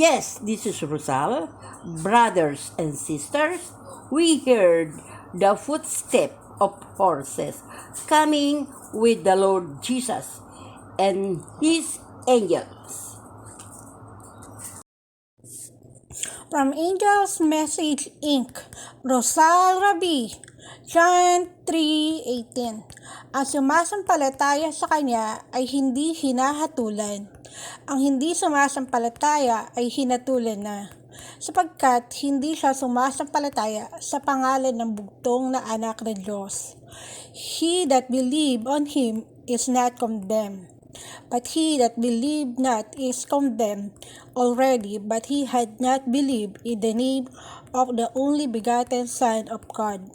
Yes, this is Rosal. Brothers and sisters, we heard the footstep of horses coming with the Lord Jesus and his angels. From Angel's Message Inc., Rosal Rabi, John 3:18. Ang sumasampalataya sa Kanya ay hindi hinahatulan. Ang hindi sumasampalataya ay hinatulan na, sapagkat hindi siya sumasampalataya sa pangalan ng bugtong na anak ng Diyos. He that believe on Him is not condemned. But he that believed not is condemned already, but he had not believed in the name of the only begotten Son of God.